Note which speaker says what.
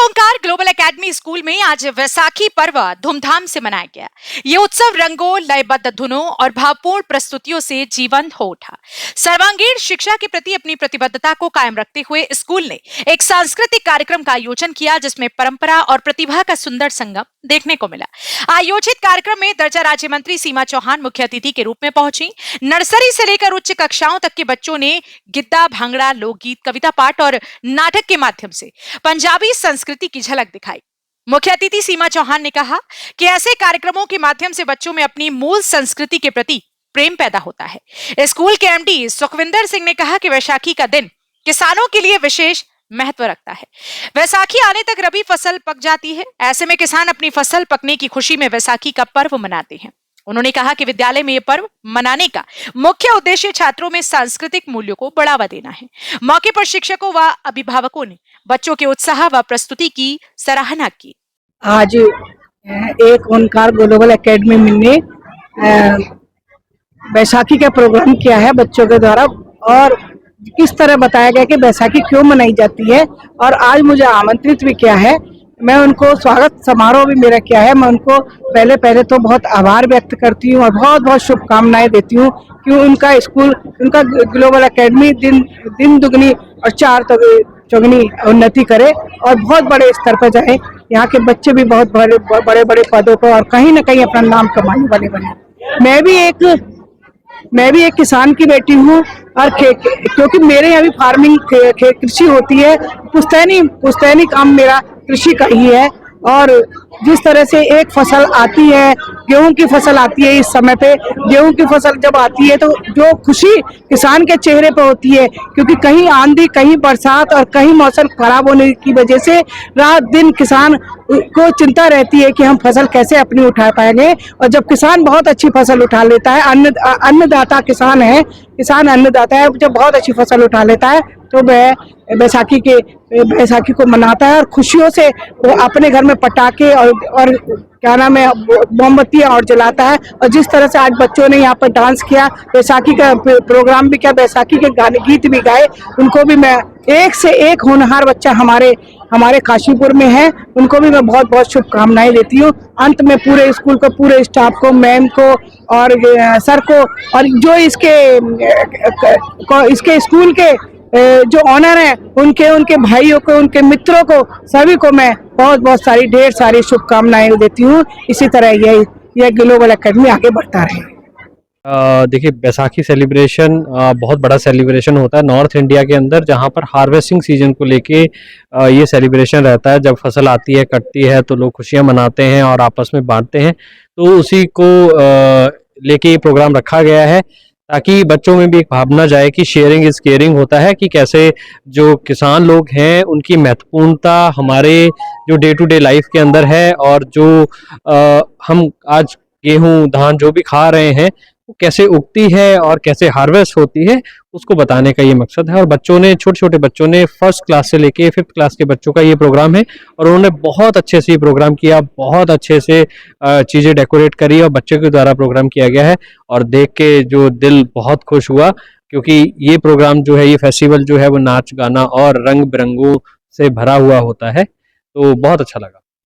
Speaker 1: एक ओंकार global academy school में आज वैसाखी पर्व धूमधाम से मनाया गया। ये उत्सव रंगों, लयबद्ध धुनों और भावपूर्ण प्रस्तुतियों से जीवंत हो उठा। सर्वांगीण शिक्षा के प्रति अपनी प्रतिबद्धता को कायम रखते हुए स्कूल ने एक सांस्कृतिक कार्यक्रम का आयोजन किया, जिसमें परंपरा और प्रतिभा का सुंदर संगम देखने को मिला। आयोजित कार्यक्रम में दर्जा राज्य मंत्री सीमा चौहान मुख्य अतिथि के रूप में पहुंची। नर्सरी से लेकर उच्च कक्षाओं तक के बच्चों ने गिद्दा, भांगड़ा, लोकगीत, कविता पाठ और नाटक के माध्यम से पंजाबी संस्कृति की झलक दिखाई। मुख्य अतिथि सीमा चौहान ने कहा कि ऐसे कार्यक्रमों के माध्यम से बच्चों में अपनी मूल संस्कृति के प्रति प्रेम पैदा होता है। स्कूल के एमडी सुखविंदर सिंह ने कहा कि वैसाखी का दिन किसानों के लिए विशेष महत्व रखता है। वैसाखी आने तक रबी फसल पक जाती है। ऐसे में किसान अपनी फसल पकने की खुशी में वैसाखी का पर्व मनाते हैं। उन्होंने कहा कि विद्यालय में यह पर्व मनाने का मुख्य उद्देश्य छात्रों में सांस्कृतिक मूल्यों को बढ़ावा देना है। मौके पर शिक्षकों व अभिभावकों ने बच्चों के उत्साह व प्रस्तुति की सराहना की।
Speaker 2: आज एक ओंकार ग्लोबल एकेडमी ने बैसाखी का प्रोग्राम किया है बच्चों के द्वारा, और किस तरह बताया गया कि बैसाखी क्यों मनाई जाती है, और आज मुझे आमंत्रित भी किया है। मैं उनको स्वागत समारोह भी मेरा किया है। मैं उनको पहले तो बहुत आभार व्यक्त करती हूँ और बहुत बहुत शुभकामनाएं देती हूँ कि उनका स्कूल, उनका ग्लोबल एकेडमी दिन दुगनी और चार चौगनी उन्नति करे और बहुत बड़े स्तर पर जाए। यहाँ के बच्चे भी बहुत बड़े बड़े पदों पर और कहीं ना कहीं अपना नाम कमाने वाले बने। मैं भी एक किसान की बेटी हूँ, और क्योंकि मेरे यहाँ भी फार्मिंग कृषि होती है। पुश्तैनी काम मेरा कृषि का ही है। और जिस तरह से एक फसल आती है, गेहूं की फसल आती है, इस समय पे गेहूं की फसल जब आती है तो जो खुशी किसान के चेहरे पर होती है, क्योंकि कहीं आंधी, कहीं बरसात और कहीं मौसम खराब होने की वजह से रात दिन किसान को चिंता रहती है कि हम फसल कैसे अपनी उठा पाएंगे। और जब किसान बहुत अच्छी फसल उठा लेता है, अन्नदाता किसान है, किसान अन्नदाता है, जब बहुत अच्छी फसल उठा लेता है तो वह बैसाखी को मनाता है और खुशियों से वो अपने घर में पटाखे और क्या नाम है, मोमबत्तियां और जलाता है। और जिस तरह से आज बच्चों ने यहाँ पर डांस किया, बैसाखी का प्रोग्राम भी किया, बैसाखी के गाने गीत भी गाए, उनको भी मैं एक से एक होनहार बच्चा हमारे काशीपुर में है, उनको भी मैं बहुत बहुत शुभकामनाएं देती हूँ। अंत में पूरे स्कूल को, पूरे स्टाफ को, मैम को और सर को, और जो इसके स्कूल के जो ऑनर हैं, उनके भाइयों को, उनके मित्रों को, सभी को मैं बहुत सारी ढेर सारी शुभकामनाएं देती हूँ। इसी तरह यह ग्लोबल एकेडमी आगे बढ़ता रहे।
Speaker 3: देखिए, बैसाखी सेलिब्रेशन बहुत बड़ा सेलिब्रेशन होता है नॉर्थ इंडिया के अंदर, जहाँ पर हार्वेस्टिंग सीजन को लेके ये सेलिब्रेशन रहता है। जब फसल आती है, कटती है, तो लोग खुशियाँ मनाते हैं और आपस में बांटते हैं। तो उसी को लेके ये प्रोग्राम रखा गया है, ताकि बच्चों में भी एक भावना जाए कि शेयरिंग इज केयरिंग होता है, कि कैसे जो किसान लोग हैं उनकी महत्वपूर्णता हमारे जो डे टू डे लाइफ के अंदर है, और जो हम आज गेहूं धान जो भी खा रहे हैं वो कैसे उगती है और कैसे हार्वेस्ट होती है, उसको बताने का ये मकसद है। और बच्चों ने, छोटे बच्चों ने, फर्स्ट क्लास से लेके 5th क्लास के बच्चों का ये प्रोग्राम है, और उन्होंने बहुत अच्छे से ये प्रोग्राम किया, बहुत अच्छे से चीज़ें डेकोरेट करी और बच्चों के द्वारा प्रोग्राम किया गया है। और देख के जो दिल बहुत खुश हुआ, क्योंकि ये प्रोग्राम जो है, ये फेस्टिवल जो है, वो नाच गाना और रंग बिरंगों से भरा हुआ होता है। तो बहुत अच्छा लगा।